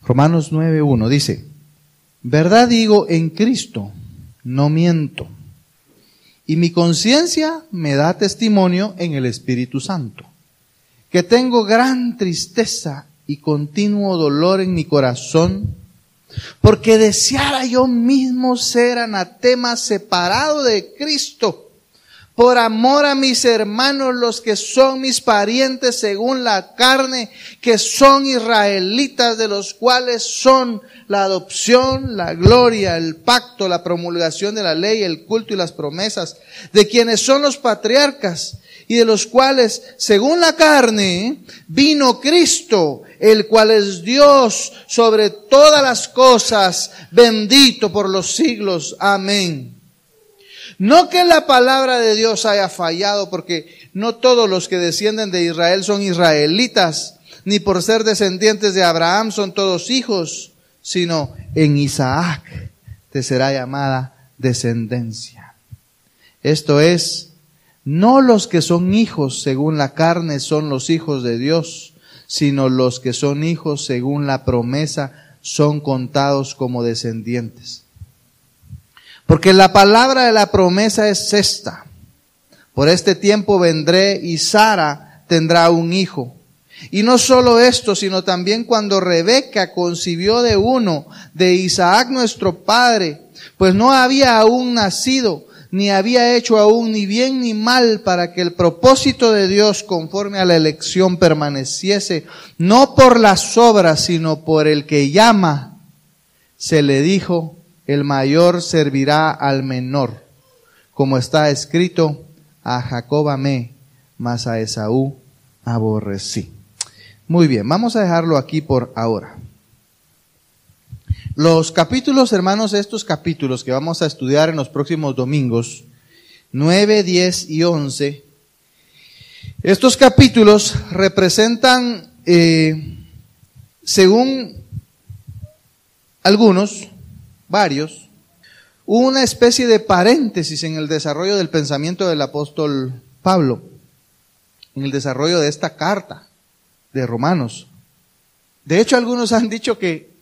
Romanos 9:1 dice: verdad digo en Cristo, no miento, y mi conciencia me da testimonio en el Espíritu Santo, que tengo gran tristeza y continuo dolor en mi corazón, porque deseara yo mismo ser anatema, separado de Cristo, por amor a mis hermanos, los que son mis parientes según la carne, que son israelitas, de los cuales son la adopción, la gloria, el pacto, la promulgación de la ley, el culto y las promesas, de quienes son los patriarcas, y de los cuales, según la carne, vino Cristo, el cual es Dios sobre todas las cosas, bendito por los siglos. Amén. No que la palabra de Dios haya fallado, porque no todos los que descienden de Israel son israelitas, ni por ser descendientes de Abraham son todos hijos, sino en Isaac te será llamada descendencia. Esto es, no los que son hijos según la carne son los hijos de Dios, sino los que son hijos según la promesa son contados como descendientes. Porque la palabra de la promesa es esta: por este tiempo vendré y Sara tendrá un hijo. Y no solo esto, sino también cuando Rebeca concibió de uno, de Isaac nuestro padre, pues no había aún nacido, ni había hecho aún ni bien ni mal, para que el propósito de Dios conforme a la elección permaneciese, no por las obras, sino por el que llama. Se le dijo: el mayor servirá al menor, como está escrito: a Jacob amé, mas a Esaú aborrecí. Muy bien, vamos a dejarlo aquí por ahora. Los capítulos, hermanos, estos capítulos que vamos a estudiar en los próximos domingos, 9, 10 y 11, estos capítulos representan, según algunos, varios, una especie de paréntesis en el desarrollo del pensamiento del apóstol Pablo, en el desarrollo de esta carta de Romanos. De hecho, algunos han dicho que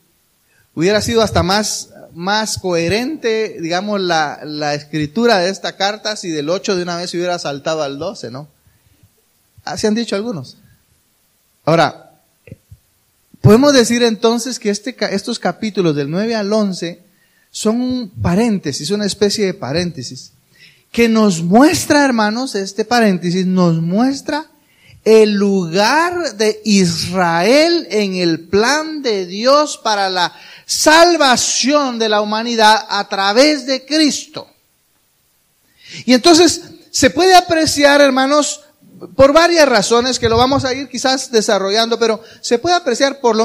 hubiera sido hasta más coherente, digamos, la escritura de esta carta si del 8 de una vez se hubiera saltado al 12, ¿no? Así han dicho algunos. Ahora, podemos decir entonces que estos capítulos del 9 al 11 son un paréntesis, una especie de paréntesis, que nos muestra, hermanos, este paréntesis nos muestra el lugar de Israel en el plan de Dios para la salvación de la humanidad a través de Cristo. Y entonces se puede apreciar, hermanos, por varias razones que lo vamos a ir quizás desarrollando, pero se puede apreciar por lo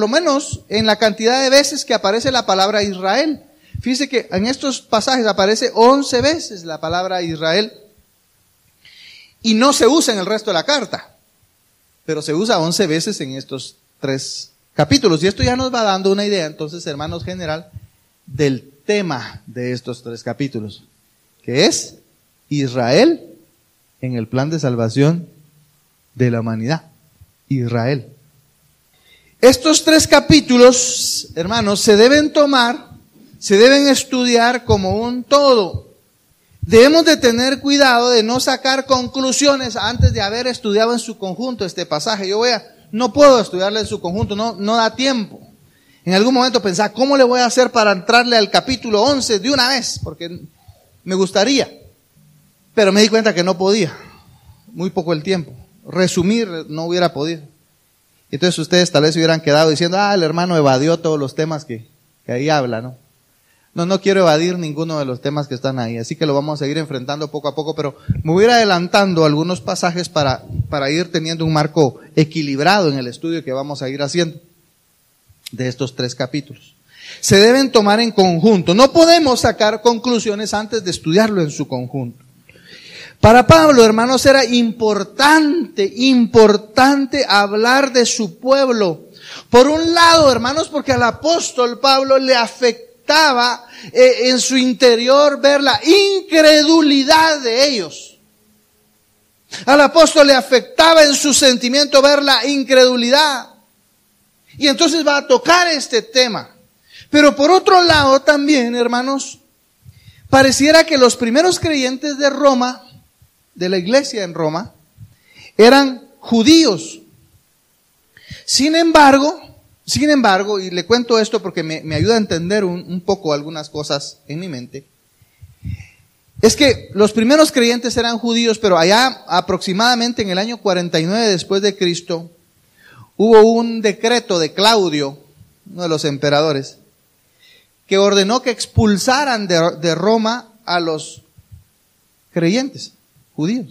menos en la cantidad de veces que aparece la palabra Israel. Fíjese que en estos pasajes aparece 11 veces la palabra Israel y no se usa en el resto de la carta, pero se usa 11 veces en estos 3 capítulos. Y esto ya nos va dando una idea, entonces, hermanos, general, del tema de estos 3 capítulos, que es Israel en el plan de salvación de la humanidad. Israel. Estos 3 capítulos, hermanos, se deben estudiar como un todo. Debemos de tener cuidado de no sacar conclusiones antes de haber estudiado en su conjunto este pasaje. No puedo estudiarle en su conjunto, no da tiempo. En algún momento pensaba, ¿cómo le voy a hacer para entrarle al capítulo 11 de una vez? Porque me gustaría, pero me di cuenta que no podía. Muy poco el tiempo. Resumir no hubiera podido. Entonces ustedes tal vez hubieran quedado diciendo, el hermano evadió todos los temas que ahí habla, ¿no? No quiero evadir ninguno de los temas que están ahí, así que lo vamos a seguir enfrentando poco a poco, pero me voy a ir adelantando algunos pasajes para ir teniendo un marco equilibrado en el estudio que vamos a ir haciendo de estos 3 capítulos. Se deben tomar en conjunto, no podemos sacar conclusiones antes de estudiarlo en su conjunto. Para Pablo, hermanos, era importante hablar de su pueblo. Por un lado, hermanos, porque al apóstol Pablo le afectaba en su interior ver la incredulidad de ellos. Al apóstol le afectaba en su sentimiento ver la incredulidad. Y entonces va a tocar este tema. Pero por otro lado también, hermanos, pareciera que los primeros creyentes de Roma, de la iglesia en Roma, eran judíos. Sin embargo, y le cuento esto porque me ayuda a entender un poco algunas cosas en mi mente, es que los primeros creyentes eran judíos, pero allá aproximadamente en el año 49 después de Cristo, hubo un decreto de Claudio, uno de los emperadores, que ordenó que expulsaran de Roma a los creyentes judíos.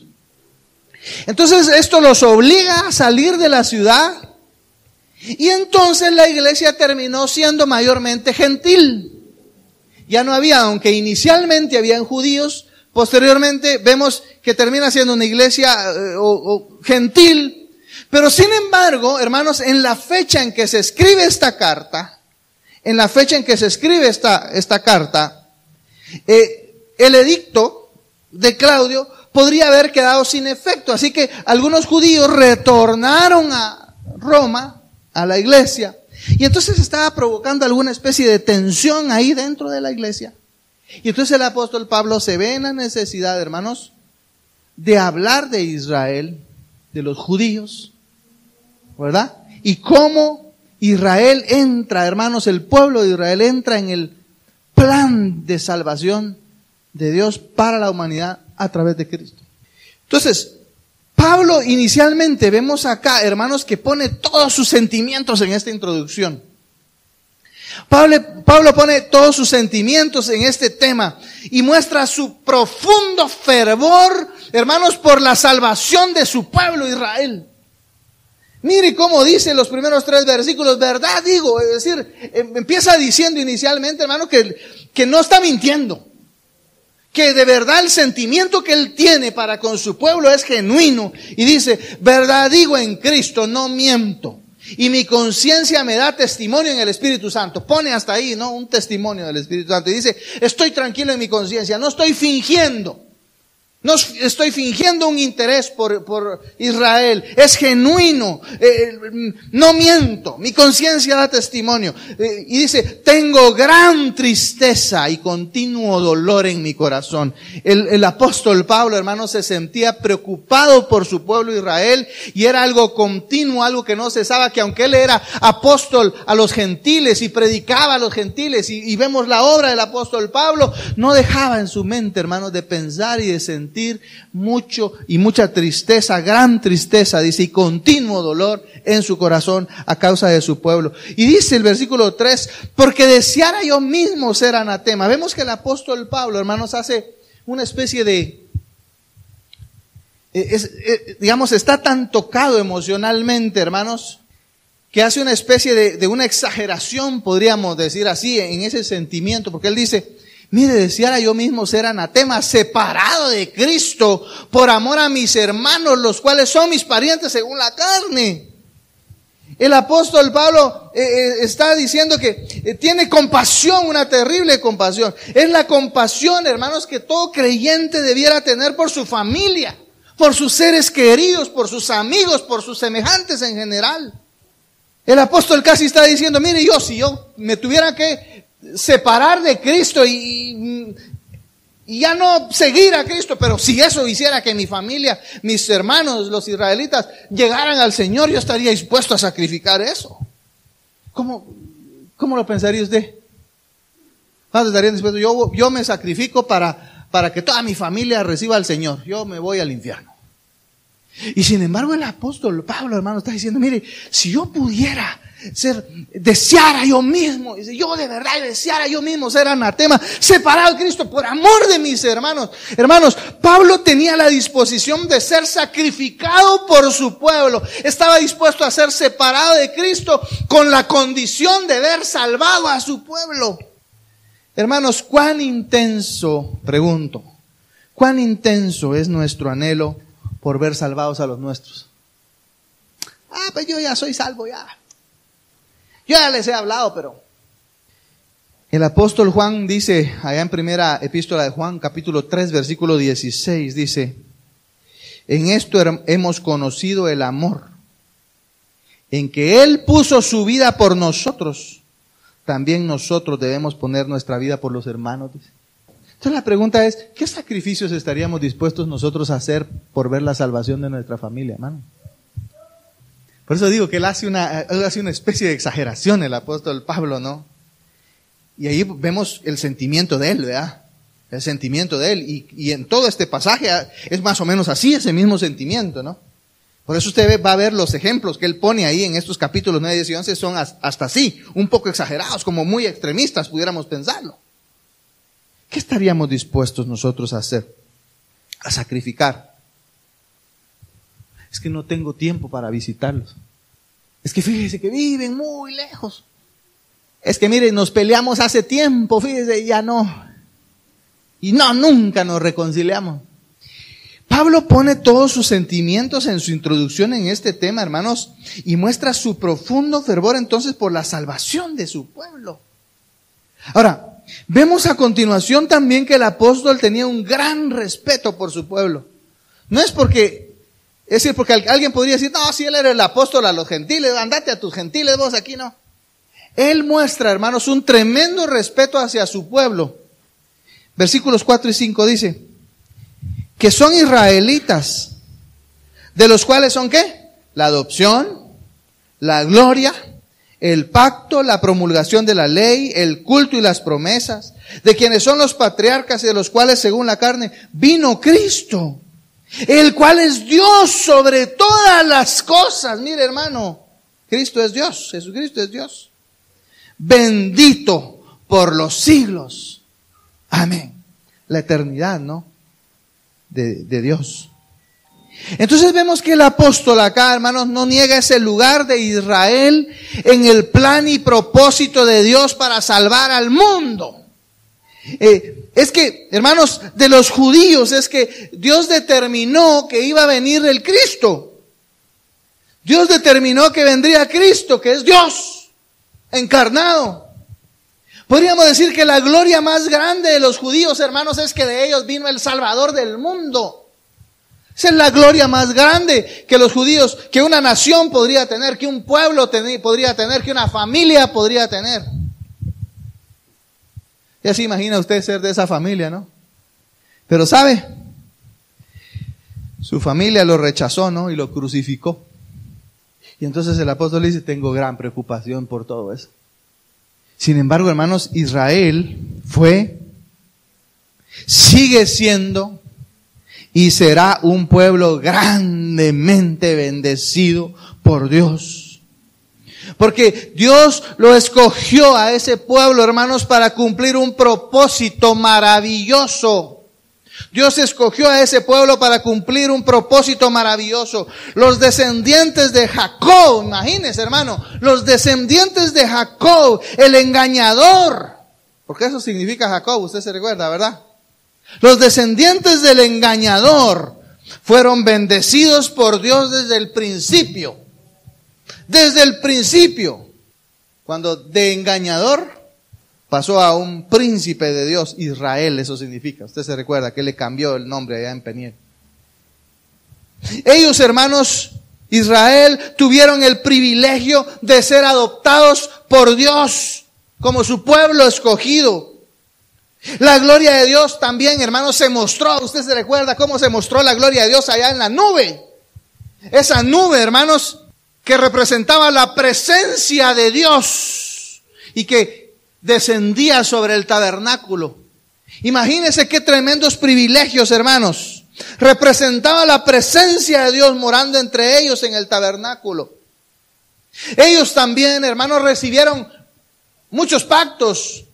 Entonces esto los obliga a salir de la ciudad, y entonces la iglesia terminó siendo mayormente gentil. Ya no había, aunque inicialmente habían judíos, posteriormente vemos que termina siendo una iglesia gentil. Pero sin embargo, hermanos, en la fecha en que se escribe esta carta, el edicto de Claudio podría haber quedado sin efecto. Así que algunos judíos retornaron a Roma, a la iglesia, y entonces estaba provocando alguna especie de tensión ahí dentro de la iglesia. Y entonces el apóstol Pablo se ve en la necesidad, hermanos, de hablar de Israel, de los judíos, ¿verdad? Y cómo Israel entra, hermanos, el pueblo de Israel entra en el plan de salvación de Dios para la humanidad a través de Cristo. Entonces, Pablo inicialmente vemos acá, hermanos, que pone todos sus sentimientos en esta introducción. Pablo pone todos sus sentimientos en este tema y muestra su profundo fervor, hermanos, por la salvación de su pueblo Israel. Mire cómo dice los primeros 3 versículos, verdad digo, es decir, empieza diciendo inicialmente, hermano, que no está mintiendo. Que de verdad el sentimiento que él tiene para con su pueblo es genuino. Y dice, verdad digo en Cristo, no miento. Y mi conciencia me da testimonio en el Espíritu Santo. Pone hasta ahí, ¿no? Un testimonio del Espíritu Santo. Y dice, estoy tranquilo en mi conciencia, no estoy fingiendo. No estoy fingiendo un interés por Israel. Es genuino. No miento. Mi conciencia da testimonio. Y dice, tengo gran tristeza y continuo dolor en mi corazón. El apóstol Pablo, hermano, se sentía preocupado por su pueblo Israel. Y era algo continuo, algo que no cesaba, que aunque él era apóstol a los gentiles y predicaba a los gentiles, y vemos la obra del apóstol Pablo, no dejaba en su mente, hermano, de pensar y de sentir mucha tristeza, gran tristeza, dice, y continuo dolor en su corazón a causa de su pueblo. Y dice el versículo 3, porque deseara yo mismo ser anatema. Vemos que el apóstol Pablo, hermanos, hace una especie de, digamos, está tan tocado emocionalmente, hermanos, que hace una especie de una exageración, podríamos decir así, en ese sentimiento, porque él dice, mire, deseara yo mismo ser anatema, separado de Cristo, por amor a mis hermanos, los cuales son mis parientes según la carne. El apóstol Pablo está diciendo que tiene compasión, una terrible compasión. Es la compasión, hermanos, que todo creyente debiera tener por su familia, por sus seres queridos, por sus amigos, por sus semejantes en general. El apóstol casi está diciendo, mire, si yo me tuviera que separar de Cristo y ya no seguir a Cristo, pero si eso hiciera que mi familia, mis hermanos, los israelitas, llegaran al Señor, yo estaría dispuesto a sacrificar eso. ¿Cómo lo pensaría usted? ¿Cuántos estarían dispuestos? Yo me sacrifico para que toda mi familia reciba al Señor. Yo me voy al infierno. Y sin embargo el apóstol Pablo, hermano, está diciendo, mire, si yo pudiera deseara yo mismo, yo de verdad deseara yo mismo ser anatema, separado de Cristo por amor de mis hermanos. Hermanos, Pablo tenía la disposición de ser sacrificado por su pueblo. Estaba dispuesto a ser separado de Cristo con la condición de ver salvado a su pueblo. Hermanos, cuán intenso, pregunto, cuán intenso es nuestro anhelo por ver salvados a los nuestros. Pues yo ya soy salvo ya. Yo ya les he hablado, pero el apóstol Juan dice, allá en primera epístola de Juan, capítulo 3, versículo 16, dice, en esto hemos conocido el amor en que Él puso su vida por nosotros, también nosotros debemos poner nuestra vida por los hermanos. Entonces la pregunta es, ¿qué sacrificios estaríamos dispuestos nosotros a hacer por ver la salvación de nuestra familia, hermano? Por eso digo que él hace una especie de exageración, el apóstol Pablo, ¿no? Y ahí vemos el sentimiento de él, ¿verdad? El sentimiento de él. Y en todo este pasaje es más o menos así, ese mismo sentimiento, ¿no? Por eso usted va a ver los ejemplos que él pone ahí en estos capítulos 9, 10 y 11 son hasta así, un poco exagerados, como muy extremistas, pudiéramos pensarlo. ¿Qué estaríamos dispuestos nosotros a hacer? A sacrificar. Es que no tengo tiempo para visitarlos. Es que fíjese que viven muy lejos. Es que mire, nos peleamos hace tiempo, fíjese, ya no. Y nunca nos reconciliamos. Pablo pone todos sus sentimientos en su introducción en este tema, hermanos, y muestra su profundo fervor entonces por la salvación de su pueblo. Ahora, vemos a continuación también que el apóstol tenía un gran respeto por su pueblo. No es porque, es decir, porque alguien podría decir, no, si él era el apóstol a los gentiles, andate a tus gentiles, vos aquí no. Él muestra, hermanos, un tremendo respeto hacia su pueblo. Versículos 4 y 5 dice, que son israelitas, de los cuales son ¿qué? La adopción, la gloria, el pacto, la promulgación de la ley, el culto y las promesas, de quienes son los patriarcas y de los cuales según la carne vino Cristo, el cual es Dios sobre todas las cosas. Mire, hermano, Cristo es Dios, Jesucristo es Dios. Bendito por los siglos. Amén. La eternidad, ¿no? De Dios. Entonces vemos que el apóstol acá, hermanos, no niega ese lugar de Israel en el plan y propósito de Dios para salvar al mundo. Es que, hermanos, de los judíos es que Dios determinó que iba a venir el Cristo. Dios determinó que vendría Cristo, que es Dios encarnado. Podríamos decir que la gloria más grande de los judíos, hermanos, es que de ellos vino el Salvador del mundo. Esa es la gloria más grande que los judíos, que una nación podría tener, que un pueblo podría tener, que una familia podría tener. Ya se imagina usted ser de esa familia, ¿no? Pero ¿sabe? Su familia lo rechazó, ¿no? Y lo crucificó. Y entonces el apóstol dice, tengo gran preocupación por todo eso. Sin embargo, hermanos, Israel sigue siendo y será un pueblo grandemente bendecido por Dios. Porque Dios lo escogió a ese pueblo, hermanos, para cumplir un propósito maravilloso. Dios escogió a ese pueblo para cumplir un propósito maravilloso. Los descendientes de Jacob, imagínense, hermano, los descendientes de Jacob, el engañador, porque eso significa Jacob, usted se recuerda, ¿verdad? Los descendientes del engañador fueron bendecidos por Dios desde el principio. Desde el principio, cuando de engañador pasó a un príncipe de Dios, Israel, eso significa. Usted se recuerda que le cambió el nombre allá en Peniel. Ellos, hermanos, Israel, tuvieron el privilegio de ser adoptados por Dios como su pueblo escogido. La gloria de Dios también, hermanos, se mostró. Usted se recuerda cómo se mostró la gloria de Dios allá en la nube. Esa nube, hermanos, que representaba la presencia de Dios y que descendía sobre el tabernáculo. Imagínense qué tremendos privilegios, hermanos. Representaba la presencia de Dios morando entre ellos en el tabernáculo. Ellos también, hermanos, recibieron muchos pactos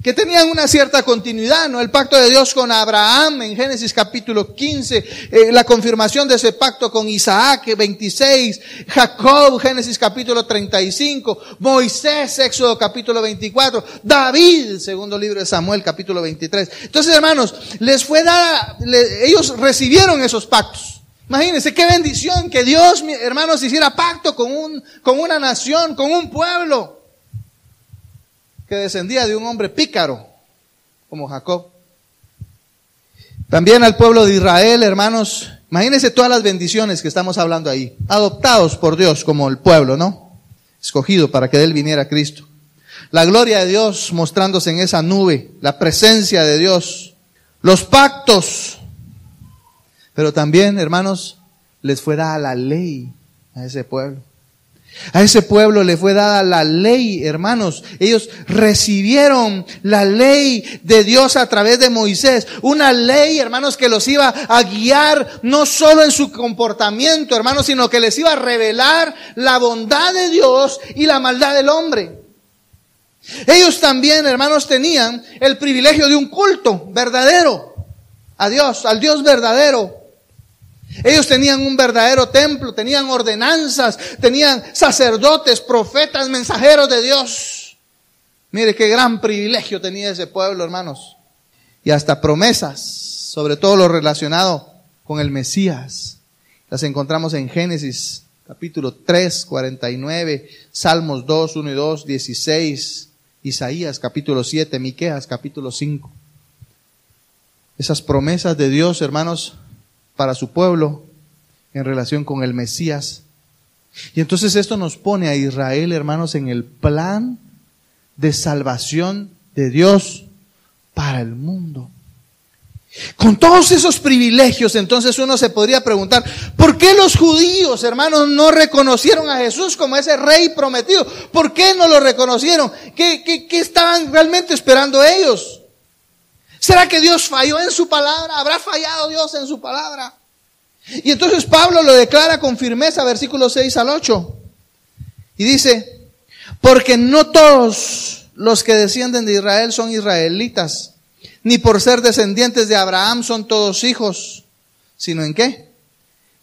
que tenían una cierta continuidad, ¿no? El pacto de Dios con Abraham en Génesis capítulo 15, la confirmación de ese pacto con Isaac, 26, Jacob, Génesis capítulo 35, Moisés, Éxodo capítulo 24, David, segundo libro de Samuel, capítulo 23. Entonces, hermanos, les fue dada, ellos recibieron esos pactos. Imagínense qué bendición que Dios, hermanos, hiciera pacto con una nación, con un pueblo que descendía de un hombre pícaro como Jacob. También al pueblo de Israel, hermanos, Imagínense todas las bendiciones que estamos hablando ahí. Adoptados por Dios como el pueblo, ¿no? Escogido para que de él viniera Cristo. La gloria de Dios mostrándose en esa nube. La presencia de Dios. Los pactos. Pero también, hermanos, les fue dada la ley a ese pueblo. A ese pueblo le fue dada la ley, hermanos. Ellos recibieron la ley de Dios a través de Moisés. Una ley, hermanos, que los iba a guiar no solo en su comportamiento, hermanos, sino que les iba a revelar la bondad de Dios y la maldad del hombre. Ellos también, hermanos, tenían el privilegio de un culto verdadero a Dios, al Dios verdadero. Ellos tenían un verdadero templo, tenían ordenanzas, tenían sacerdotes, profetas, mensajeros de Dios. Mire qué gran privilegio tenía ese pueblo, hermanos. Y hasta promesas, sobre todo lo relacionado con el Mesías. Las encontramos en Génesis capítulo 3, 49, Salmos 2, 1 y 2, 16, Isaías capítulo 7, Miqueas capítulo 5. Esas promesas de Dios, hermanos, para su pueblo en relación con el Mesías. Y entonces esto nos pone a Israel, hermanos, en el plan de salvación de Dios para el mundo. Con todos esos privilegios, entonces uno se podría preguntar, ¿por qué los judíos, hermanos, no reconocieron a Jesús como ese rey prometido? ¿Por qué no lo reconocieron? ¿Qué estaban realmente esperando ellos? ¿Será que Dios falló en su palabra? ¿Habrá fallado Dios en su palabra? Y entonces Pablo lo declara con firmeza, versículos 6 al 8. Y dice, porque no todos los que descienden de Israel son israelitas, ni por ser descendientes de Abraham son todos hijos, sino ¿en qué?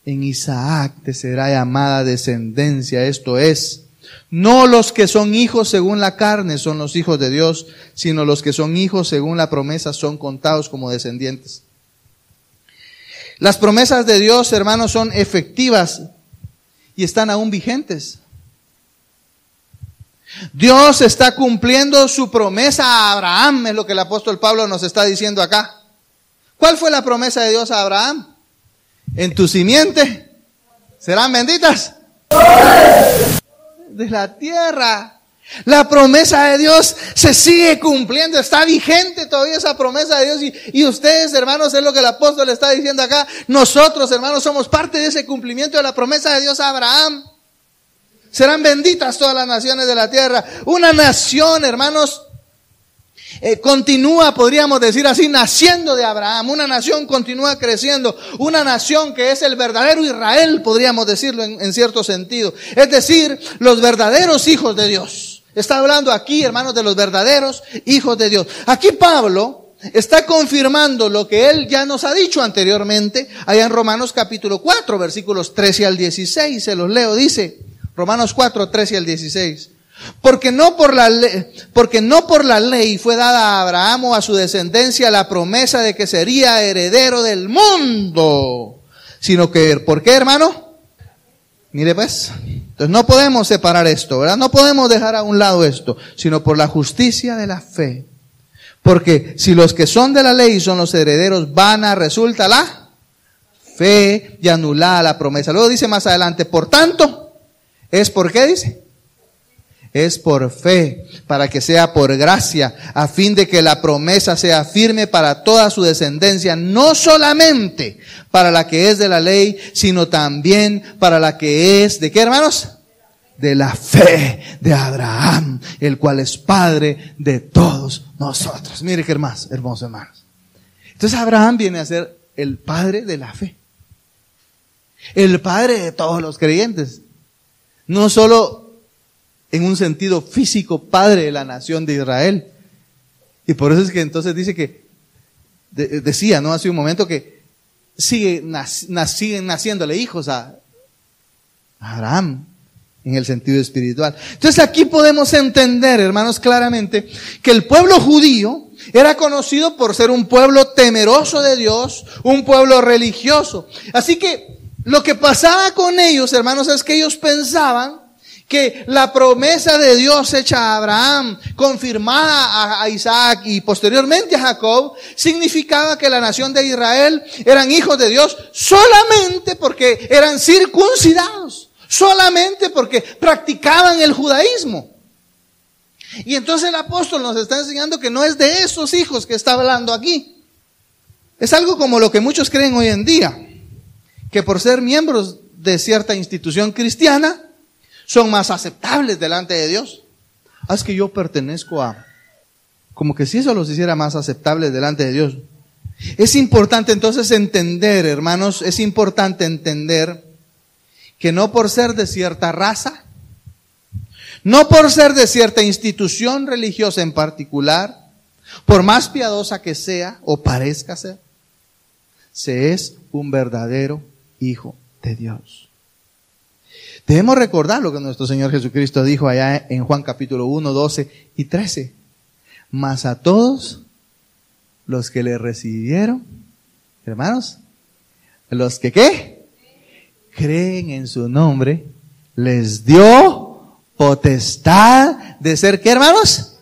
En Isaac te será llamada descendencia, esto es, no los que son hijos según la carne son los hijos de Dios, sino los que son hijos según la promesa son contados como descendientes. Las promesas de Dios, hermanos, son efectivas y están aún vigentes. Dios está cumpliendo su promesa a Abraham, es lo que el apóstol Pablo nos está diciendo acá. ¿Cuál fue la promesa de Dios a Abraham? En tu simiente serán benditas de la tierra. La promesa de Dios se sigue cumpliendo, está vigente todavía esa promesa de Dios. Y ustedes, hermanos, es lo que el apóstol le está diciendo acá. Nosotros, hermanos, somos parte de ese cumplimiento de la promesa de Dios a Abraham. Serán benditas todas las naciones de la tierra. Una nación, hermanos, continúa, podríamos decir así, naciendo de Abraham. Una nación continúa creciendo. Una nación que es el verdadero Israel, podríamos decirlo en cierto sentido. Es decir, los verdaderos hijos de Dios. Está hablando aquí, hermanos, de los verdaderos hijos de Dios. Aquí Pablo está confirmando lo que él ya nos ha dicho anteriormente, allá en Romanos capítulo 4, versículos 13 al 16. Se los leo, dice Romanos 4, 13 al 16. Porque no por la ley fue dada a Abraham o a su descendencia la promesa de que sería heredero del mundo, sino que, ¿por qué, hermano? Mire pues, entonces no podemos separar esto, ¿verdad? No podemos dejar a un lado esto, sino por la justicia de la fe. Porque si los que son de la ley son los herederos, vana resulta la fe y anulada la promesa. Luego dice más adelante, por tanto, ¿es por qué dice? Es por fe, para que sea por gracia, a fin de que la promesa sea firme para toda su descendencia, no solamente para la que es de la ley, sino también para la que es, ¿de qué, hermanos? De la fe de Abraham, el cual es padre de todos nosotros. Mire qué hermoso, hermanos. Entonces Abraham viene a ser el padre de la fe, el padre de todos los creyentes, no solo en un sentido físico, padre de la nación de Israel. Y por eso es que entonces dice que, decía, ¿no? Hace un momento que siguen naciéndole hijos a Abraham, en el sentido espiritual. Entonces aquí podemos entender, hermanos, claramente, que el pueblo judío era conocido por ser un pueblo temeroso de Dios, un pueblo religioso. Así que lo que pasaba con ellos, hermanos, es que ellos pensaban que la promesa de Dios hecha a Abraham, confirmada a Isaac y posteriormente a Jacob, significaba que la nación de Israel eran hijos de Dios solamente porque eran circuncidados, solamente porque practicaban el judaísmo. Y entonces el apóstol nos está enseñando que no es de esos hijos que está hablando aquí. Es algo como lo que muchos creen hoy en día, que por ser miembros de cierta institución cristiana, son más aceptables delante de Dios. Es que yo pertenezco a... Como que si eso los hiciera más aceptables delante de Dios. Es importante entonces entender, hermanos, es importante entender que no por ser de cierta raza, no por ser de cierta institución religiosa en particular, por más piadosa que sea o parezca ser, se es un verdadero hijo de Dios. Debemos recordar lo que nuestro Señor Jesucristo dijo allá en Juan capítulo 1, 12 y 13. Mas a todos los que le recibieron, hermanos, los que ¿qué? Creen en su nombre, les dio potestad de ser ¿qué, hermanos?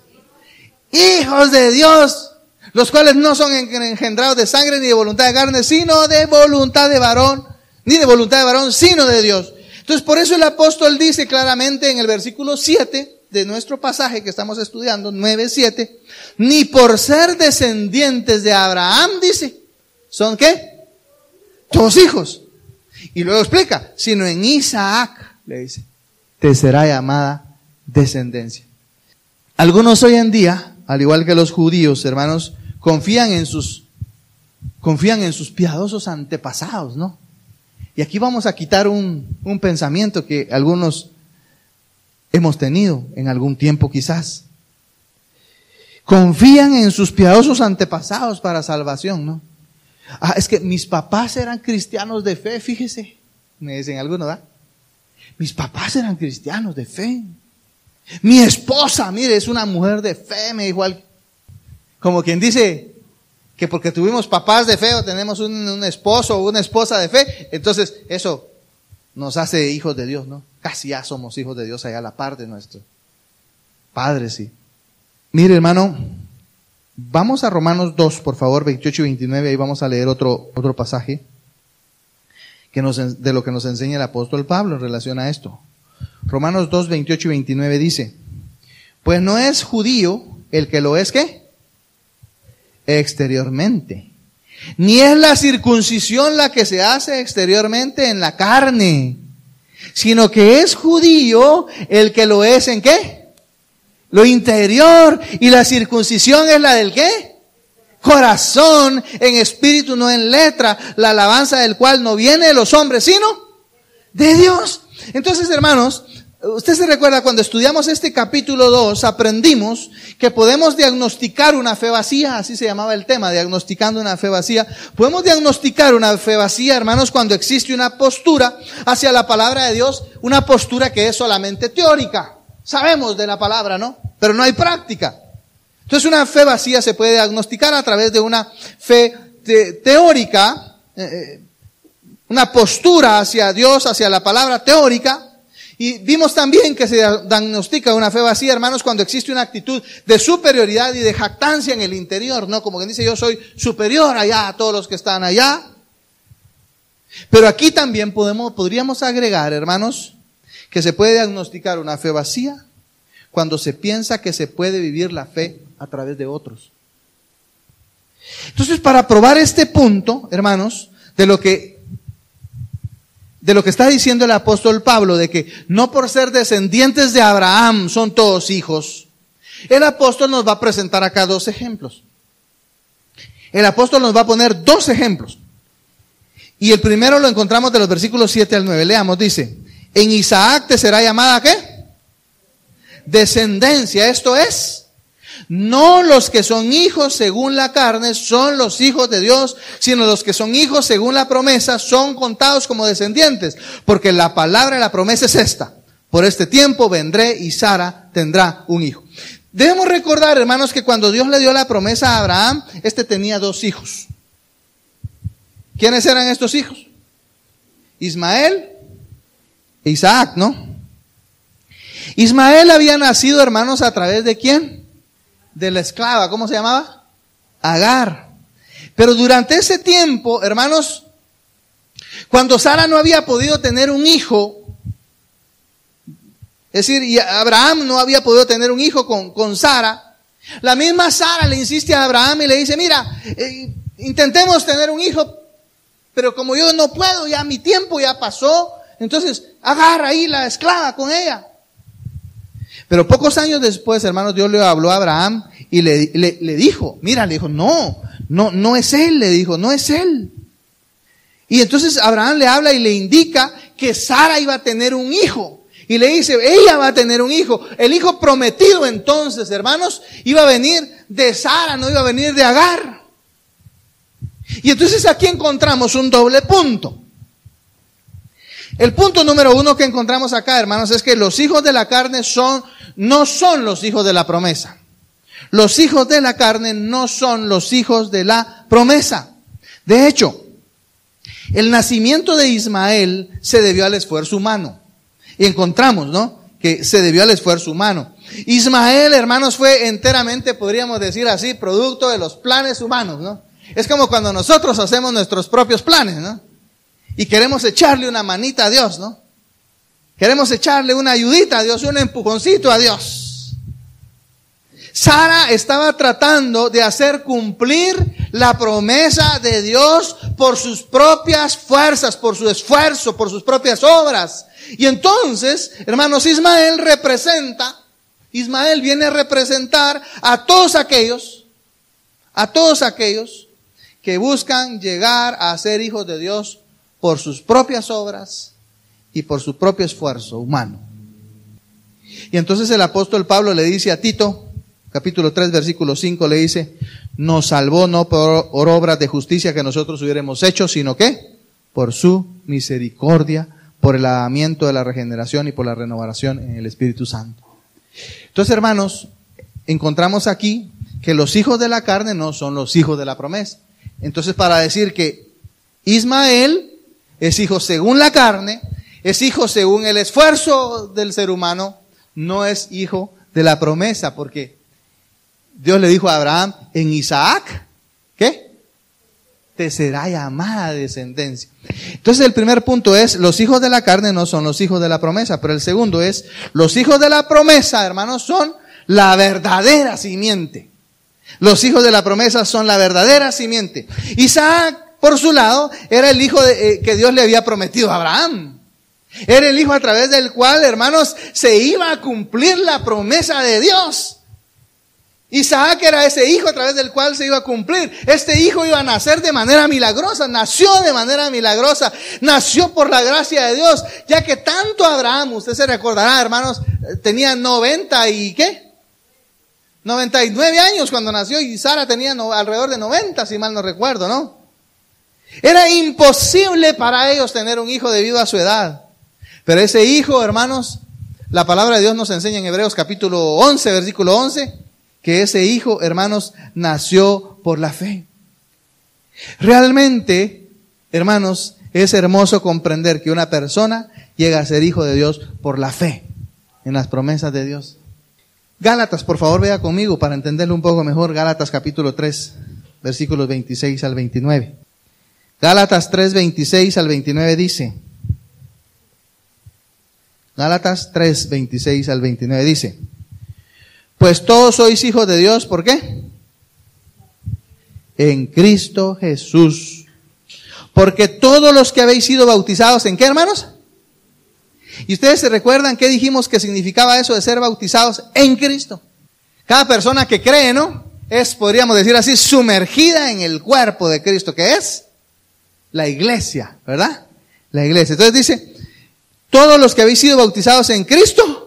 Hijos de Dios, los cuales no son engendrados de sangre ni de voluntad de carne, sino de voluntad de varón, ni de voluntad de varón, sino de Dios. Entonces, por eso el apóstol dice claramente en el versículo 7 de nuestro pasaje que estamos estudiando, 9:7, ni por ser descendientes de Abraham, dice, ¿son qué? Todos hijos. Y luego explica, sino en Isaac, le dice, te será llamada descendencia. Algunos hoy en día, al igual que los judíos, hermanos, confían en sus piadosos antepasados, ¿no? Y aquí vamos a quitar un pensamiento que algunos hemos tenido en algún tiempo quizás. Confían en sus piadosos antepasados para salvación, ¿no? Es que mis papás eran cristianos de fe, fíjese. Me dicen algunos, ¿verdad? Mis papás eran cristianos de fe. Mi esposa, mire, es una mujer de fe, me dijo algo. Como quien dice que porque tuvimos papás de fe o tenemos un esposo o una esposa de fe, entonces eso nos hace hijos de Dios, ¿no? Casi ya somos hijos de Dios allá a la par de nuestro Padre, sí. Mire, hermano, vamos a Romanos 2, por favor, 28 y 29, ahí vamos a leer otro pasaje de lo que nos enseña el apóstol Pablo en relación a esto. Romanos 2, 28 y 29 dice, pues no es judío el que lo es, ¿qué? Exteriormente. Ni es la circuncisión la que se hace exteriormente en la carne, sino que es judío el que lo es ¿en qué? Lo interior. Y la circuncisión es la del ¿qué? Corazón, en espíritu, no en letra, la alabanza del cual no viene de los hombres, sino de Dios. Entonces, hermanos, usted se recuerda cuando estudiamos este capítulo 2, aprendimos que podemos diagnosticar una fe vacía, así se llamaba el tema, diagnosticando una fe vacía. Podemos diagnosticar una fe vacía, hermanos, cuando existe una postura hacia la palabra de Dios, una postura que es solamente teórica. Sabemos de la palabra, ¿no? Pero no hay práctica. Entonces una fe vacía se puede diagnosticar a través de una fe teórica, una postura hacia Dios, hacia la palabra teórica. Y vimos también que se diagnostica una fe vacía, hermanos, cuando existe una actitud de superioridad y de jactancia en el interior, ¿no? Como quien dice, yo soy superior allá a todos los que están allá. Pero aquí también podríamos agregar, hermanos, que se puede diagnosticar una fe vacía cuando se piensa que se puede vivir la fe a través de otros. Entonces, para probar este punto, hermanos, de lo que está diciendo el apóstol Pablo, de que no por ser descendientes de Abraham son todos hijos, el apóstol nos va a presentar acá dos ejemplos. El apóstol nos va a poner dos ejemplos. Y el primero lo encontramos de los versículos 7 al 9. Leamos, dice, en Isaac te será llamada, ¿qué? Descendencia, esto es, no los que son hijos según la carne son los hijos de Dios, sino los que son hijos según la promesa son contados como descendientes, porque la palabra de la promesa es esta: por este tiempo vendré y Sara tendrá un hijo. Debemos recordar, hermanos, que cuando Dios le dio la promesa a Abraham, tenía dos hijos. ¿Quiénes eran estos hijos? Ismael e Isaac, ¿no? Ismael había nacido, hermanos, a través de ¿quién? De la esclava, ¿cómo se llamaba? Agar. Pero durante ese tiempo, hermanos, cuando Sara no había podido tener un hijo, es decir, y Abraham no había podido tener un hijo con Sara, la misma Sara le insiste a Abraham y le dice, mira, intentemos tener un hijo, pero como yo no puedo, ya mi tiempo ya pasó, entonces agarra ahí la esclava con ella. Pero pocos años después, hermanos, Dios le habló a Abraham y le dijo, mira, le dijo, no es él, le dijo, no es él. Y entonces Abraham le habla y le indica que Sara iba a tener un hijo. Y le dice, ella va a tener un hijo. El hijo prometido entonces, hermanos, iba a venir de Sara, no iba a venir de Agar. Y entonces aquí encontramos un doble punto. El punto número 1 que encontramos acá, hermanos, es que los hijos de la carne no son los hijos de la promesa. Los hijos de la carne no son los hijos de la promesa. De hecho, el nacimiento de Ismael se debió al esfuerzo humano. Y encontramos, ¿no?, que se debió al esfuerzo humano. Ismael, hermanos, fue enteramente, podríamos decir así, producto de los planes humanos, ¿no? Es como cuando nosotros hacemos nuestros propios planes, ¿no? Y queremos echarle una manita a Dios, ¿no? Queremos echarle una ayudita a Dios, un empujoncito a Dios. Sara estaba tratando de hacer cumplir la promesa de Dios por sus propias fuerzas, por su esfuerzo, por sus propias obras. Y entonces, hermanos, Ismael viene a representar a todos aquellos que buscan llegar a ser hijos de Dios por sus propias obras y por su propio esfuerzo humano. Y entonces el apóstol Pablo le dice a Tito, capítulo 3, versículo 5, le dice, nos salvó no por obras de justicia que nosotros hubiéramos hecho, sino que por su misericordia, por el lavamiento de la regeneración y por la renovación en el Espíritu Santo. Entonces, hermanos, encontramos aquí que los hijos de la carne no son los hijos de la promesa. Entonces, para decir que Ismael es hijo según la carne, es hijo según el esfuerzo del ser humano, no es hijo de la promesa, porque Dios le dijo a Abraham, en Isaac, ¿qué? Te será llamada descendencia. Entonces el primer punto es, los hijos de la carne no son los hijos de la promesa, pero el segundo es, los hijos de la promesa, hermanos, son la verdadera simiente. Los hijos de la promesa son la verdadera simiente. Isaac, por su lado, era el hijo que Dios le había prometido a Abraham. Era el hijo a través del cual, hermanos, se iba a cumplir la promesa de Dios. Isaac era ese hijo a través del cual se iba a cumplir. Este hijo iba a nacer de manera milagrosa, nació de manera milagrosa, nació por la gracia de Dios, ya que tanto Abraham, usted se recordará, hermanos, tenía 99 años cuando nació, y Sara tenía alrededor de 90, si mal no recuerdo, ¿no? Era imposible para ellos tener un hijo debido a su edad. Pero ese hijo, hermanos, la palabra de Dios nos enseña en Hebreos capítulo 11, versículo 11, que ese hijo, hermanos, nació por la fe. Realmente, hermanos, es hermoso comprender que una persona llega a ser hijo de Dios por la fe en las promesas de Dios. Gálatas, por favor, vea conmigo para entenderlo un poco mejor. Gálatas capítulo 3, versículos 26 al 29. Gálatas 3, 26 al 29 dice. Gálatas 3, 26 al 29 dice. Pues todos sois hijos de Dios, ¿por qué? En Cristo Jesús. Porque todos los que habéis sido bautizados, ¿en qué, hermanos? Y ustedes se recuerdan qué dijimos que significaba eso de ser bautizados en Cristo. Cada persona que cree, ¿no? Es, podríamos decir así, sumergida en el cuerpo de Cristo, que es la iglesia, ¿verdad? La iglesia. Entonces dice, todos los que habéis sido bautizados en Cristo,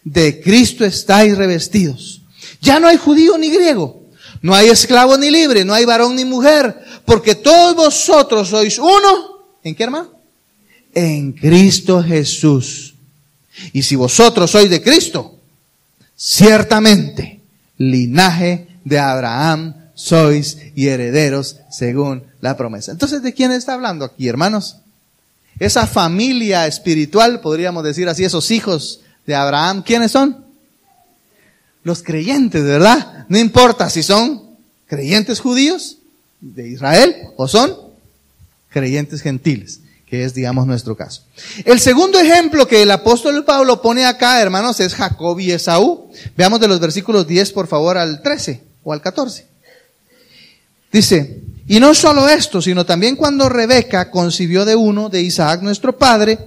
de Cristo estáis revestidos. Ya no hay judío ni griego, no hay esclavo ni libre, no hay varón ni mujer, porque todos vosotros sois uno. ¿En qué, hermano? En Cristo Jesús. Y si vosotros sois de Cristo, ciertamente linaje de Abraham sois y herederos según la promesa. Entonces, ¿de quién está hablando aquí, hermanos? Esa familia espiritual, podríamos decir así, esos hijos de Abraham, ¿quiénes son? Los creyentes, ¿verdad? No importa si son creyentes judíos de Israel o son creyentes gentiles, que es, digamos, nuestro caso. El segundo ejemplo que el apóstol Pablo pone acá, hermanos, es Jacob y Esaú. Veamos de los versículos 10, por favor, al 13 o al 14. Dice, y no solo esto, sino también cuando Rebeca concibió de uno, de Isaac nuestro padre,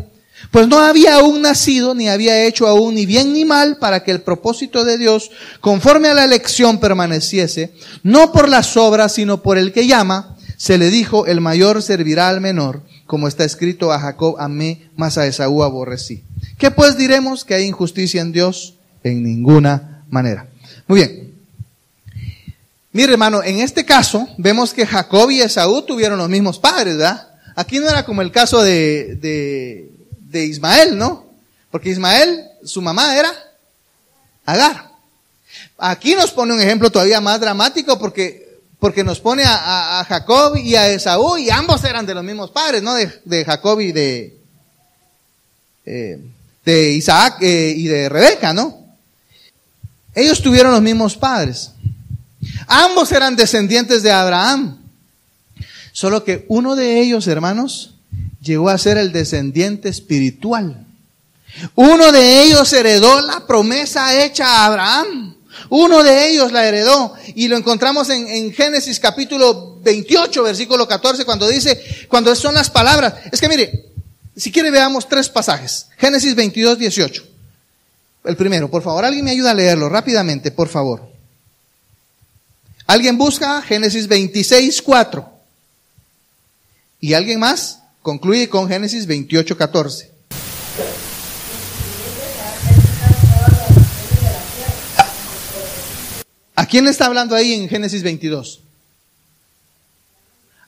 pues no había aún nacido, ni había hecho aún ni bien ni mal, para que el propósito de Dios, conforme a la elección, permaneciese, no por las obras, sino por el que llama. Se le dijo, el mayor servirá al menor, como está escrito, a Jacob amé, mas a Esaú aborrecí. ¿Qué pues diremos? ¿Que hay injusticia en Dios? En ninguna manera. Muy bien. Mire, hermano, en este caso, vemos que Jacob y Esaú tuvieron los mismos padres, ¿verdad? Aquí no era como el caso de Ismael, ¿no? Porque Ismael, su mamá era Agar. Aquí nos pone un ejemplo todavía más dramático porque nos pone a Jacob y a Esaú, y ambos eran de los mismos padres, ¿no? De Jacob y de Isaac y de Rebeca, ¿no? Ellos tuvieron los mismos padres. Ambos eran descendientes de Abraham. Solo que uno de ellos, hermanos, llegó a ser el descendiente espiritual. Uno de ellos heredó la promesa hecha a Abraham. Uno de ellos la heredó. Y lo encontramos en Génesis capítulo 28, versículo 14, cuando son las palabras. Es que mire, si quiere veamos 3 pasajes. Génesis 22, 18. El primero, por favor, alguien me ayuda a leerlo rápidamente, por favor. ¿Alguien busca? Génesis 26, 4. ¿Y alguien más? Concluye con Génesis 28, 14. ¿A quién le está hablando ahí en Génesis 22?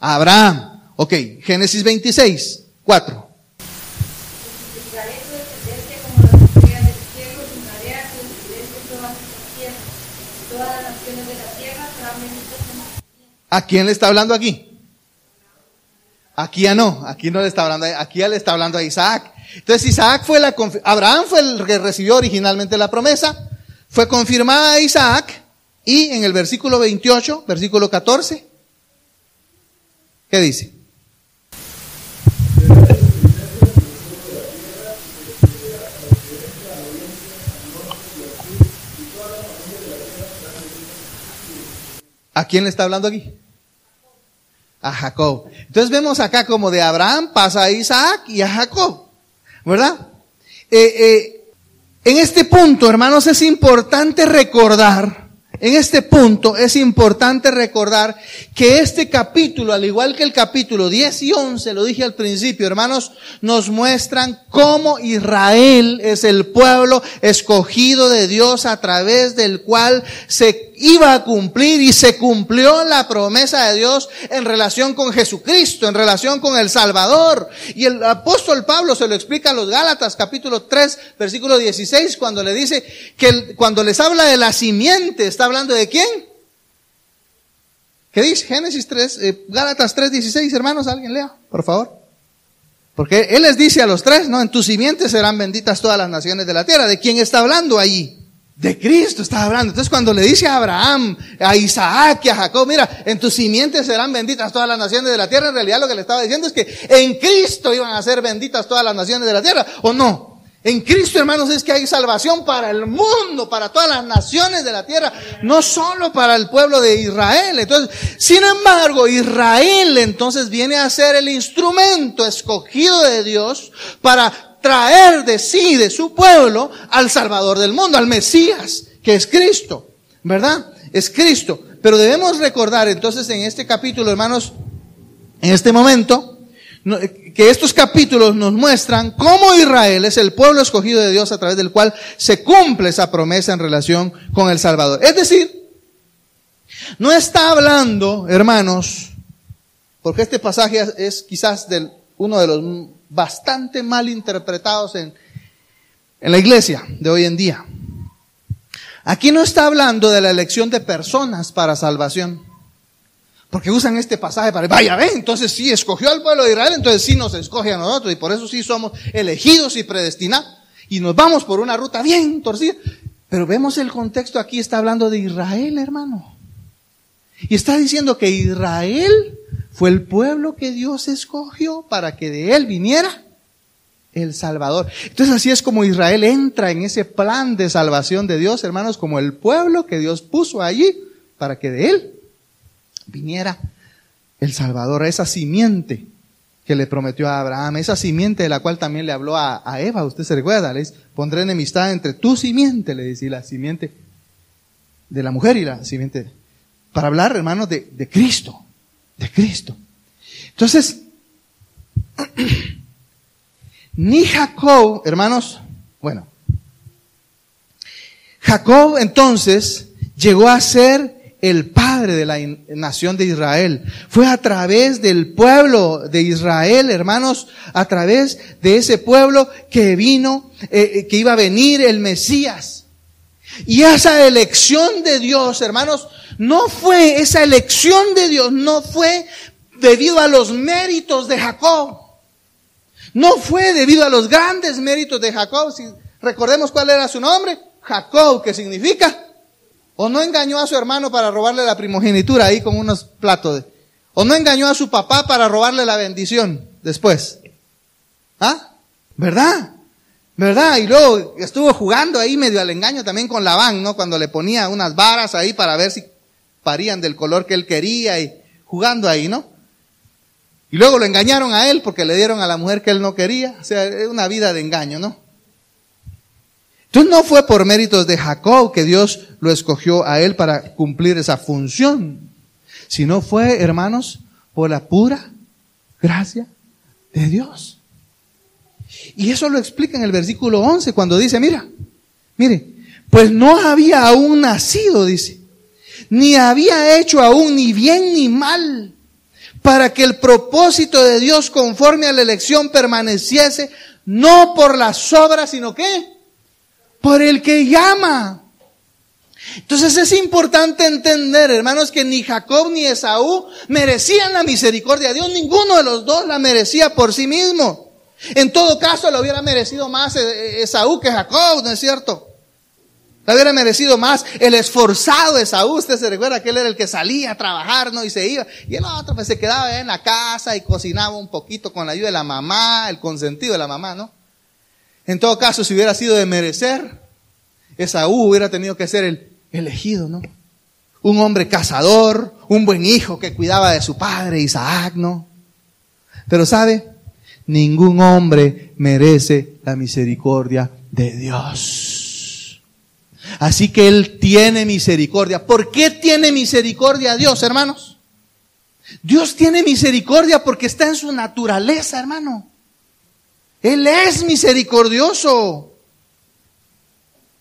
A Abraham. Ok, Génesis 26, 4. ¿A quién le está hablando aquí? Aquí ya no, aquí no le está hablando, aquí ya le está hablando a Isaac. Entonces Abraham fue el que recibió originalmente la promesa, fue confirmada a Isaac, y en el versículo 28, versículo 14, ¿qué dice? ¿A quién le está hablando aquí? A Jacob. Entonces vemos acá como de Abraham pasa a Isaac y a Jacob, ¿verdad? En este punto, hermanos, es importante recordar que este capítulo, al igual que el capítulo 10 y 11, lo dije al principio, hermanos, nos muestran cómo Israel es el pueblo escogido de Dios a través del cual se iba a cumplir y se cumplió la promesa de Dios en relación con Jesucristo, en relación con el Salvador. Y el apóstol Pablo se lo explica a los Gálatas, capítulo 3, versículo 16, cuando le dice que cuando les habla de la simiente, ¿está hablando de quién? ¿Qué dice? Génesis 3, Gálatas 3, 16, hermanos, alguien lea, por favor. Porque él les dice a los tres, ¿no? En tu simiente serán benditas todas las naciones de la tierra. ¿De quién está hablando allí? De Cristo está hablando. Entonces cuando le dice a Abraham, a Isaac y a Jacob, mira, en tus simientes serán benditas todas las naciones de la tierra, en realidad lo que le estaba diciendo es que en Cristo iban a ser benditas todas las naciones de la tierra, ¿o no? En Cristo, hermanos, es que hay salvación para el mundo, para todas las naciones de la tierra, no solo para el pueblo de Israel. Entonces, sin embargo, Israel entonces viene a ser el instrumento escogido de Dios para traer de sí, de su pueblo, al Salvador del mundo, al Mesías, que es Cristo, ¿verdad? Es Cristo. Pero debemos recordar entonces en este capítulo, hermanos, en este momento, que estos capítulos nos muestran cómo Israel es el pueblo escogido de Dios a través del cual se cumple esa promesa en relación con el Salvador. Es decir, no está hablando, hermanos, porque este pasaje es quizás uno de los bastante mal interpretados en la iglesia de hoy en día. Aquí no está hablando de la elección de personas para salvación, porque usan este pasaje para, vaya, entonces sí escogió al pueblo de Israel, entonces sí nos escoge a nosotros, y por eso sí somos elegidos y predestinados. Y nos vamos por una ruta bien torcida. Pero vemos el contexto aquí, está hablando de Israel, hermano. Y está diciendo que Israel fue el pueblo que Dios escogió para que de él viniera el Salvador. Entonces así es como Israel entra en ese plan de salvación de Dios, hermanos, como el pueblo que Dios puso allí para que de él viniera el Salvador, esa simiente que le prometió a Abraham, esa simiente de la cual también le habló a Eva. Usted se recuerda, le dice, pondré enemistad entre tu simiente, le dice, y la simiente de la mujer y la simiente, para hablar, hermanos, de Cristo, de Cristo. Entonces, ni Jacob, hermanos, bueno, Jacob entonces llegó a ser el padre de la nación de Israel. Fue a través del pueblo de Israel, hermanos, a través de ese pueblo que vino, que iba a venir el Mesías. Y esa elección de Dios, hermanos, no fue debido a los méritos de Jacob. No fue debido a los grandes méritos de Jacob. Si recordemos cuál era su nombre, Jacob, que significa, o no engañó a su hermano para robarle la primogenitura ahí con unos platos, o no engañó a su papá para robarle la bendición después. ¿Ah? ¿Verdad? ¿Verdad? Y luego estuvo jugando ahí medio al engaño también con Labán, ¿no? Cuando le ponía unas varas ahí para ver si parían del color que él quería y jugando ahí, ¿no? Y luego lo engañaron a él porque le dieron a la mujer que él no quería. O sea, es una vida de engaño, ¿no? Entonces no fue por méritos de Jacob que Dios lo escogió a él para cumplir esa función, sino fue, hermanos, por la pura gracia de Dios. Y eso lo explica en el versículo 11 cuando dice, mire, pues no había aún nacido, dice, ni había hecho aún ni bien ni mal, para que el propósito de Dios conforme a la elección permaneciese, no por las obras, sino ¿qué? Por el que llama. Entonces es importante entender, hermanos, que ni Jacob ni Esaú merecían la misericordia de Dios. Ninguno de los dos la merecía por sí mismo. En todo caso, lo hubiera merecido más Esaú que Jacob, ¿no es cierto? Le hubiera merecido más el esforzado Esaú. Usted se recuerda que él era el que salía a trabajar, ¿no? Y se iba. Y el otro pues se quedaba en la casa y cocinaba un poquito con la ayuda de la mamá, el consentido de la mamá, ¿no? En todo caso, si hubiera sido de merecer, Esaú hubiera tenido que ser el elegido, ¿no? Un hombre cazador, un buen hijo que cuidaba de su padre Isaac, ¿no? Pero ¿sabe? Ningún hombre merece la misericordia de Dios. Así que Él tiene misericordia. ¿Por qué tiene misericordia Dios, hermanos? Dios tiene misericordia porque está en su naturaleza, hermano. Él es misericordioso.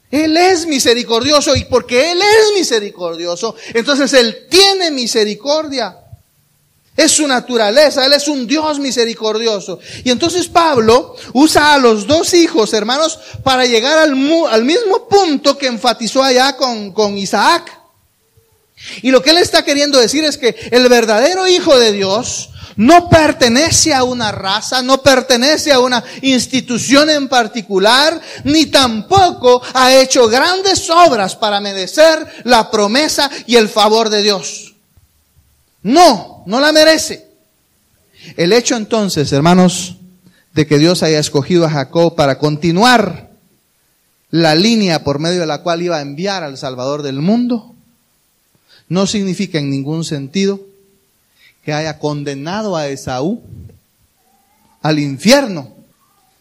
Él es misericordioso, y porque Él es misericordioso, entonces Él tiene misericordia. Es su naturaleza, Él es un Dios misericordioso. Y entonces Pablo usa a los dos hijos, hermanos, para llegar al mismo punto que enfatizó allá con Isaac. Y lo que él está queriendo decir es que el verdadero hijo de Dios no pertenece a una raza, no pertenece a una institución en particular, ni tampoco ha hecho grandes obras para merecer la promesa y el favor de Dios. No la merece. El hecho entonces, hermanos, de que Dios haya escogido a Jacob para continuar la línea por medio de la cual iba a enviar al Salvador del mundo, no significa en ningún sentido que haya condenado a Esaú al infierno.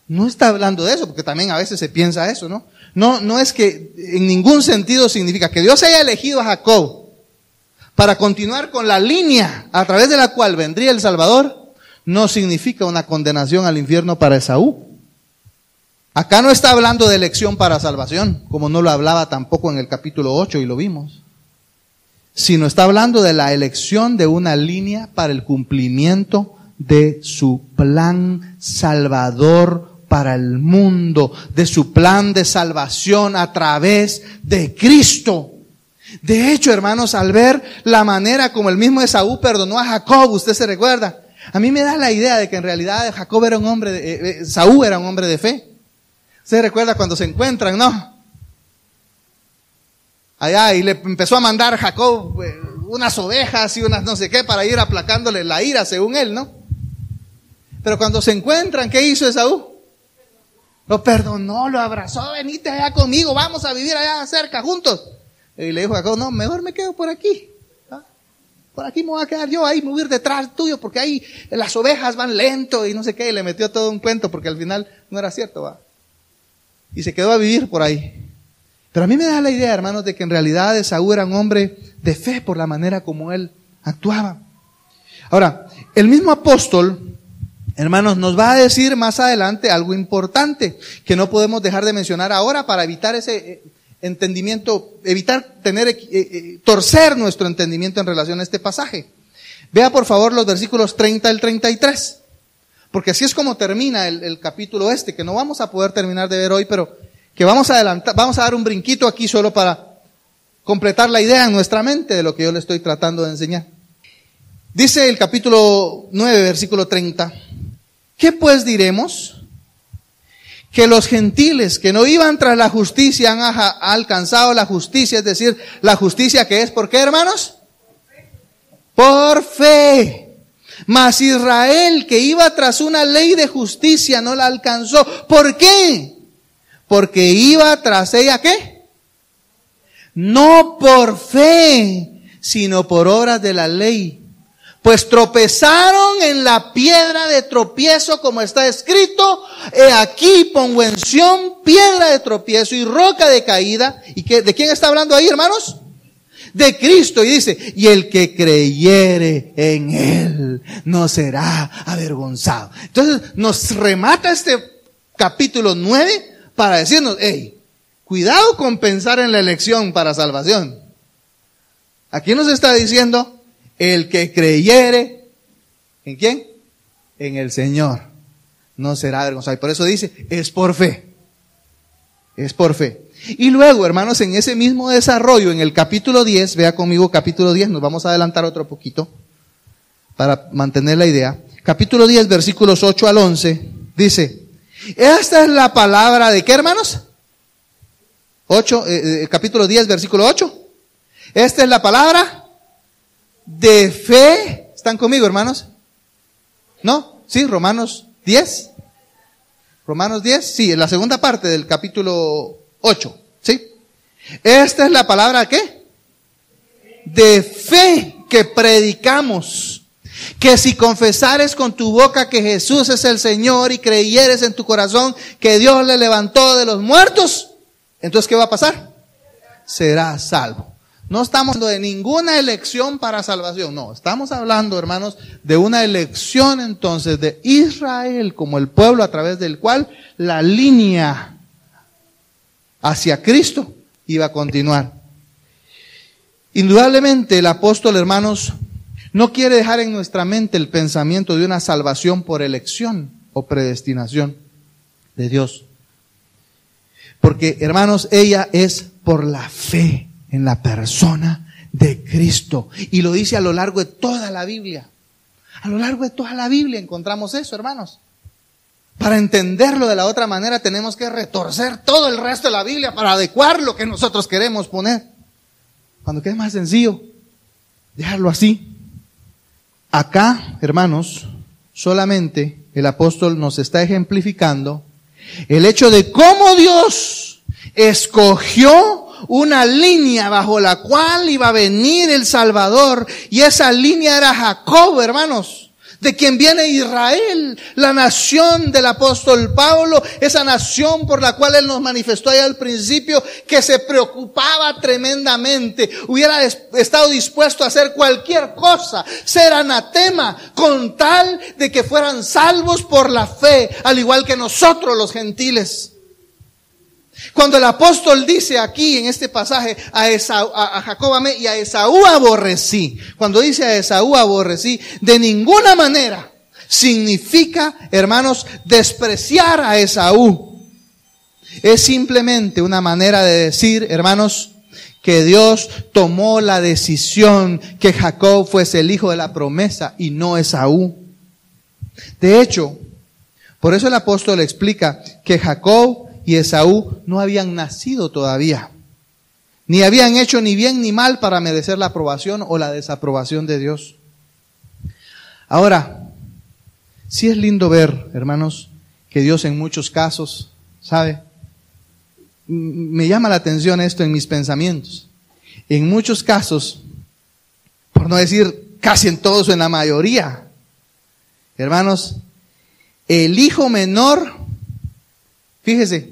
No está hablando de eso, porque también a veces se piensa eso, ¿no? No es que en ningún sentido significa que Dios haya elegido a Jacob para continuar con la línea a través de la cual vendría el Salvador, no significa una condenación al infierno para Esaú. Acá no está hablando de elección para salvación, como no lo hablaba tampoco en el capítulo 8 y lo vimos, sino está hablando de la elección de una línea para el cumplimiento de su plan salvador para el mundo, de su plan de salvación a través de Cristo. De hecho, hermanos, al ver la manera como el mismo Esaú perdonó a Jacob, usted se recuerda, a mí me da la idea de que en realidad Esaú era un hombre de fe. ¿Usted recuerda cuando se encuentran, no? Allá, y le empezó a mandar Jacob unas ovejas y unas no sé qué para ir aplacándole la ira, según él, ¿no? Pero cuando se encuentran, ¿qué hizo Esaú? Lo perdonó, lo abrazó, venite allá conmigo, vamos a vivir allá cerca, juntos. Y le dijo a Jacob, no, mejor me quedo por aquí. ¿Ah? Por aquí me voy a quedar yo, ahí me voy a ir detrás tuyo, porque ahí las ovejas van lento y no sé qué. Y le metió todo un cuento, porque al final no era cierto, ¿va? Y se quedó a vivir por ahí. Pero a mí me da la idea, hermanos, de que en realidad Esaú era un hombre de fe por la manera como él actuaba. Ahora, el mismo apóstol, hermanos, nos va a decir más adelante algo importante que no podemos dejar de mencionar ahora para evitar ese entendimiento, evitar torcer nuestro entendimiento en relación a este pasaje. Vea por favor los versículos 30 al 33, porque así es como termina el capítulo que no vamos a poder terminar de ver hoy, pero que vamos a dar un brinquito aquí solo para completar la idea en nuestra mente de lo que yo le estoy tratando de enseñar. Dice el capítulo 9, versículo 30, ¿qué pues diremos? Que los gentiles que no iban tras la justicia han alcanzado la justicia, es decir, la justicia que es, ¿por qué, hermanos? Por fe. Mas Israel, que iba tras una ley de justicia, no la alcanzó. ¿Por qué? Porque iba tras ella, ¿qué? No por fe, sino por obras de la ley. Pues tropezaron en la piedra de tropiezo, como está escrito, he aquí pongo en Sión piedra de tropiezo y roca de caída. ¿Y de quién está hablando ahí, hermanos? De Cristo. Y dice, y el que creyere en Él no será avergonzado. Entonces nos remata este capítulo 9 para decirnos, hey, cuidado con pensar en la elección para salvación. Aquí nos está diciendo, el que creyere, ¿en quién? En el Señor, no será avergonzado. Y por eso dice, es por fe. Es por fe. Y luego, hermanos, en ese mismo desarrollo, en el capítulo 10, vea conmigo capítulo 10, nos vamos a adelantar otro poquito para mantener la idea. Capítulo 10, versículos 8 al 11, dice, esta es la palabra de ¿qué, hermanos? Capítulo 10, versículo 8. Esta es la palabra de fe. ¿Están conmigo, hermanos? ¿No? ¿Sí? Romanos 10. Romanos 10, sí, en la segunda parte del capítulo 8, ¿sí? Esta es la palabra, ¿qué? De fe que predicamos. Que si confesares con tu boca que Jesús es el Señor y creyeres en tu corazón que Dios le levantó de los muertos, entonces ¿qué va a pasar? Serás salvo. No estamos hablando de ninguna elección para salvación, no, estamos hablando, hermanos, de una elección entonces de Israel como el pueblo a través del cual la línea hacia Cristo iba a continuar. Indudablemente el apóstol, hermanos, no quiere dejar en nuestra mente el pensamiento de una salvación por elección o predestinación de Dios. Porque, hermanos, ella es por la fe en la persona de Cristo. Y lo dice a lo largo de toda la Biblia. A lo largo de toda la Biblia encontramos eso, hermanos. Para entenderlo de la otra manera tenemos que retorcer todo el resto de la Biblia para adecuar lo que nosotros queremos poner. Cuando quede más sencillo, dejarlo así. Acá, hermanos, solamente el apóstol nos está ejemplificando el hecho de cómo Dios escogió una línea bajo la cual iba a venir el Salvador, y esa línea era Jacob, hermanos, de quien viene Israel, la nación del apóstol Pablo, esa nación por la cual él nos manifestó allá al principio, que se preocupaba tremendamente, hubiera estado dispuesto a hacer cualquier cosa, ser anatema, con tal de que fueran salvos por la fe, al igual que nosotros los gentiles. Cuando el apóstol dice aquí en este pasaje a Jacob amé y a Esaú aborrecí, cuando dice a Esaú aborrecí, de ninguna manera significa, hermanos, despreciar a Esaú. Es simplemente una manera de decir, hermanos, que Dios tomó la decisión que Jacob fuese el hijo de la promesa y no Esaú. De hecho, por eso el apóstol explica que Jacob y Esaú no habían nacido todavía, ni habían hecho ni bien ni mal para merecer la aprobación o la desaprobación de Dios. Ahora, sí es lindo ver, hermanos, que Dios en muchos casos, ¿sabe? Me llama la atención esto en mis pensamientos. En muchos casos, por no decir casi en todos o en la mayoría, hermanos, el hijo menor, fíjese,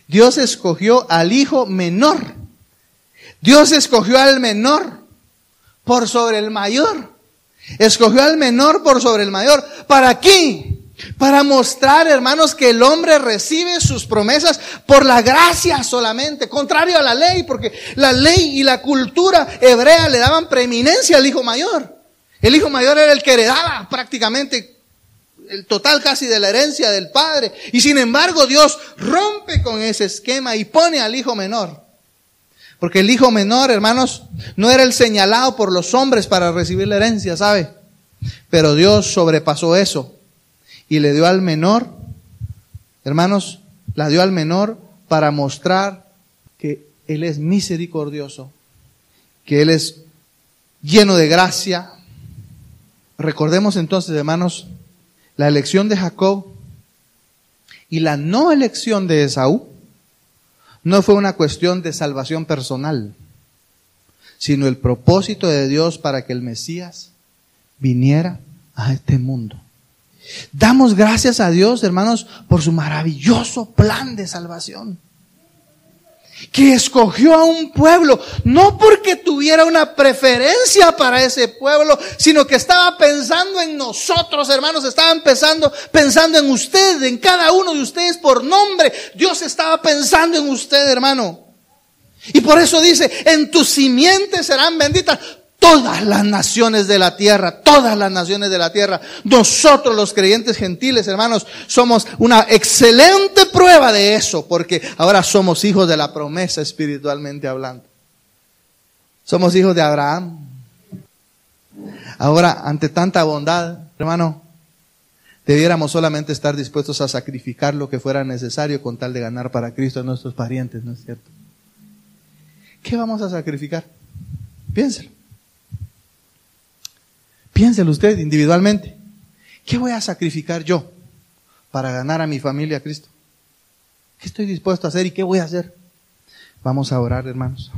Dios escogió al hijo menor. Dios escogió al menor por sobre el mayor. Escogió al menor por sobre el mayor. ¿Para qué? Para mostrar, hermanos, que el hombre recibe sus promesas por la gracia solamente, contrario a la ley, porque la ley y la cultura hebrea le daban preeminencia al hijo mayor. El hijo mayor era el que heredaba prácticamente el total casi de la herencia del padre. Y sin embargo Dios rompe con ese esquema y pone al hijo menor. Porque el hijo menor, hermanos, no era el señalado por los hombres para recibir la herencia, ¿sabe? Pero Dios sobrepasó eso y le dio al menor, hermanos, la dio al menor para mostrar que Él es misericordioso, que Él es lleno de gracia. Recordemos entonces, hermanos, la elección de Jacob y la no elección de Esaú no fue una cuestión de salvación personal, sino el propósito de Dios para que el Mesías viniera a este mundo. Damos gracias a Dios, hermanos, por su maravilloso plan de salvación. Que escogió a un pueblo, no porque tuviera una preferencia para ese pueblo, sino que estaba pensando en nosotros, hermanos. Estaba pensando en usted, en cada uno de ustedes por nombre. Dios estaba pensando en usted, hermano. Y por eso dice, en tus simientes serán benditas todas las naciones de la tierra, todas las naciones de la tierra. Nosotros los creyentes gentiles, hermanos, somos una excelente prueba de eso, porque ahora somos hijos de la promesa espiritualmente hablando. Somos hijos de Abraham. Ahora, ante tanta bondad, hermano, debiéramos solamente estar dispuestos a sacrificar lo que fuera necesario con tal de ganar para Cristo a nuestros parientes, ¿no es cierto? ¿Qué vamos a sacrificar? Piénselo. Piénselo usted individualmente. ¿Qué voy a sacrificar yo para ganar a mi familia a Cristo? ¿Qué estoy dispuesto a hacer y qué voy a hacer? Vamos a orar, hermanos.